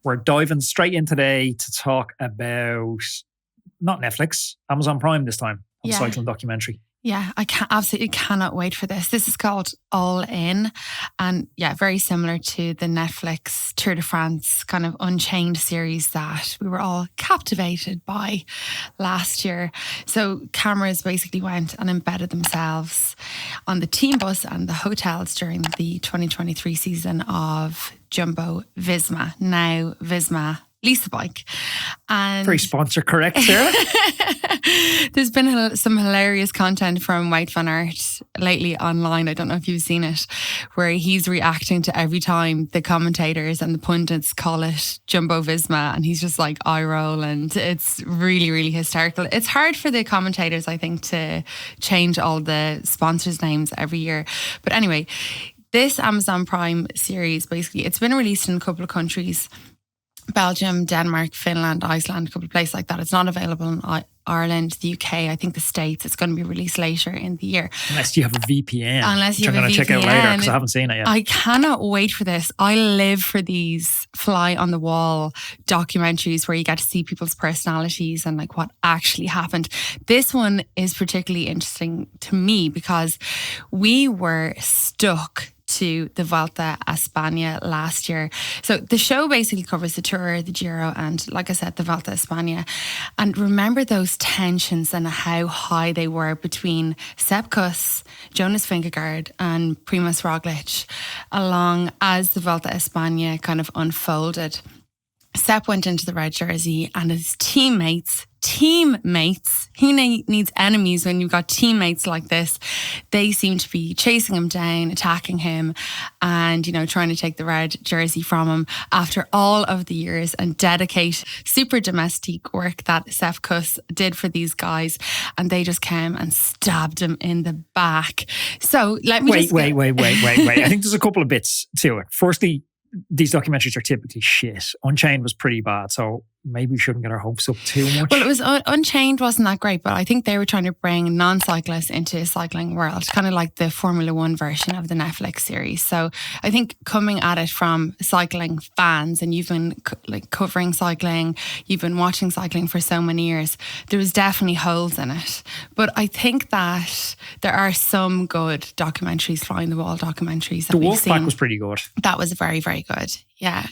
We're diving straight in today to talk about not Netflix, Amazon Prime this time, on the cycling documentary. Yeah, I absolutely cannot wait for this. This is called All In. And yeah, very similar to the Netflix Tour de France kind of Unchained series that we were all captivated by last year. So cameras basically went and embedded themselves on the team bus and the hotels during the 2023 season of Jumbo Visma. Now Visma Lisa Bike. And very sponsor correct, Sarah. There's been some hilarious content from Wout van Aert lately online. I don't know if you've seen it, where he's reacting to every time the commentators and the pundits call it Jumbo Visma, and he's just like eye roll, and it's really, really hysterical. It's hard for the commentators, I think, to change all the sponsors' names every year. But anyway, this Amazon Prime series, basically, it's been released in a couple of countries. Belgium, Denmark, Finland, Iceland, a couple of places like that. It's not available in Ireland, the UK, I think the States. It's going to be released later in the year. Unless you have a VPN. Unless you have a VPN. I'm going to check out later because I haven't seen it yet. I cannot wait for this. I live for these fly on the wall documentaries where you get to see people's personalities and like what actually happened. This one is particularly interesting to me because we were stuck to the Vuelta a España last year. So the show basically covers the Tour, the Giro, and like I said, the Vuelta a España. And remember those tensions and how high they were between Sepp Kuss, Jonas Vingegaard and Primož Roglič along as the Vuelta a España kind of unfolded. Sepp went into the red jersey and his teammates, who needs enemies when you've got teammates like this? They seem to be chasing him down, attacking him and, you know, trying to take the red jersey from him after all of the years and dedicate super domestic work that Sepp Kuss did for these guys. And they just came and stabbed him in the back. So let me wait. I think there's a couple of bits to it. Firstly, these documentaries are typically shit. Unchained was pretty bad, so maybe we shouldn't get our hopes up too much. Well, it was Unchained wasn't that great, but I think they were trying to bring non-cyclists into a cycling world, kind of like the Formula One version of the Netflix series. So I think coming at it from cycling fans, and you've been like covering cycling, you've been watching cycling for so many years, there was definitely holes in it. But I think that there are some good documentaries, fly on the wall documentaries that we've seen. The Wolfpack was pretty good. That was very, very good. Yeah.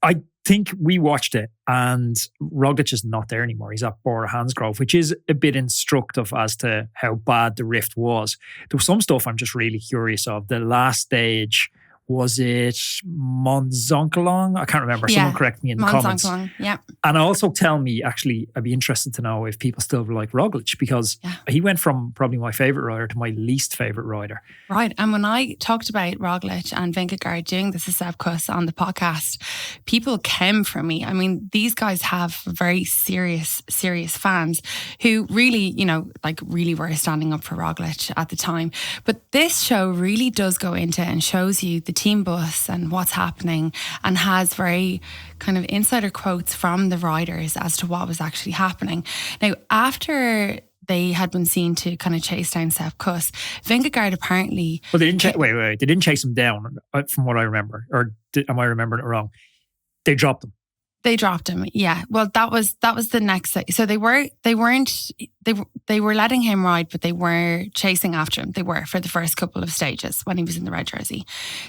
I think we watched it and Roglič is not there anymore. He's at Bora Hansgrohe, which is a bit instructive as to how bad the rift was. There was some stuff I'm just really curious of. The last stage, was it Montzonkelong? I can't remember. Yeah, someone correct me in the comments. Yeah. And also tell me, actually, I'd be interested to know if people still like Roglič, because he went from probably my favourite rider to my least favourite rider. Right. And when I talked about Roglič and Vingegaard doing this as Sepp Kuss on the podcast, people came for me. I mean, these guys have very serious fans who really, you know, like really were standing up for Roglič at the time. But this show really does go into and shows you the team bus and what's happening, and has very kind of insider quotes from the riders as to what was actually happening. Now, after they had been seen to kind of chase down Sepp Kuss, Vingegaard apparently... Well, they didn't wait. They didn't chase him down, from what I remember. Or am I remembering it wrong? They dropped him. They dropped him, yeah. Well, that was the next thing. So they were letting him ride, but they were chasing after him. They were for the first couple of stages when he was in the red jersey.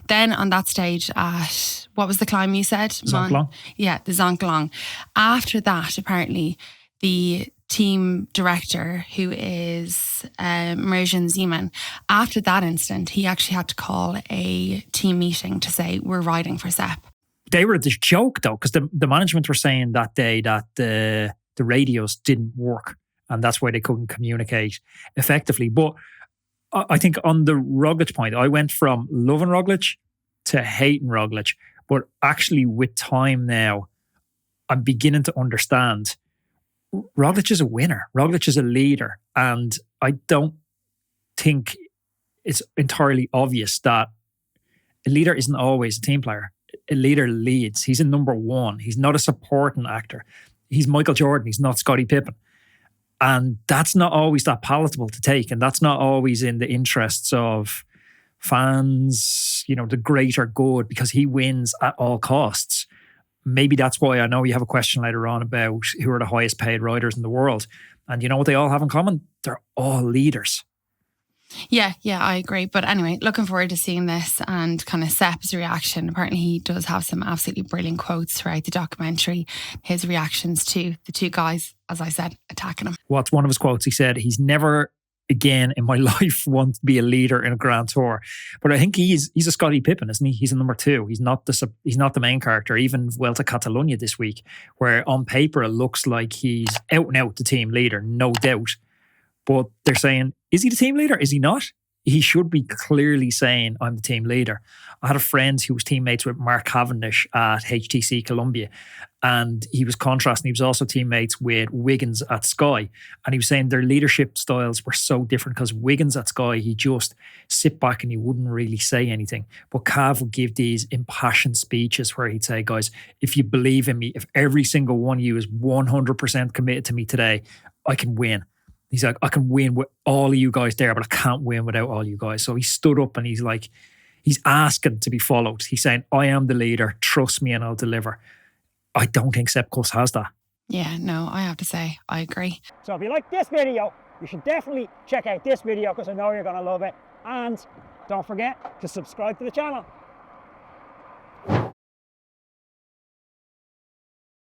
Then on that stage at, what was the climb you said? Zonkelong. Yeah, the Zonkelong. After that, apparently, the team director, who is Merjan Zeman, after that incident, he actually had to call a team meeting to say, we're riding for Sepp. They were the joke though, because the management were saying that day that the radios didn't work and that's why they couldn't communicate effectively. But I think on the Roglič point, I went from loving Roglič to hating Roglič. But actually with time now, I'm beginning to understand Roglič is a winner. Roglič is a leader. And I don't think it's entirely obvious that a leader isn't always a team player. A leader leads. He's a number one. He's not a supporting actor. He's Michael Jordan. He's not Scottie Pippen. And that's not always that palatable to take. And that's not always in the interests of fans, you know, the greater good, because he wins at all costs. maybe that's why I know you have a question later on about who are the highest paid riders in the world. And you know what they all have in common? They're all leaders. Yeah, I agree. But anyway, looking forward to seeing this and kind of Sepp's reaction. Apparently he does have some absolutely brilliant quotes throughout the documentary. His reactions to the two guys, as I said, attacking him. What's one of his quotes? He said, he's never again in my life want to be a leader in a Grand Tour. But I think he's a Scottie Pippen, isn't he? He's a number 2. He's not the main character. Even Vuelta Catalunya this week, where on paper it looks like he's out and out the team leader, no doubt. But they're saying, is he the team leader? Is he not? He should be clearly saying, I'm the team leader. I had a friend who was teammates with Mark Cavendish at HTC Columbia, and he was contrasting. He was also teammates with Wiggins at Sky, and he was saying their leadership styles were so different because Wiggins at Sky, he just sit back and he wouldn't really say anything. But Cav would give these impassioned speeches where he'd say, guys, if you believe in me, if every single one of you is 100% committed to me today, I can win. He's like, I can win with all of you guys there, but I can't win without all you guys. So he stood up and he's like, he's asking to be followed. He's saying, I am the leader. Trust me and I'll deliver. I don't think Sepp Kuss has that. Yeah, no, I have to say, I agree. So if you like this video, you should definitely check out this video because I know you're going to love it. And don't forget to subscribe to the channel.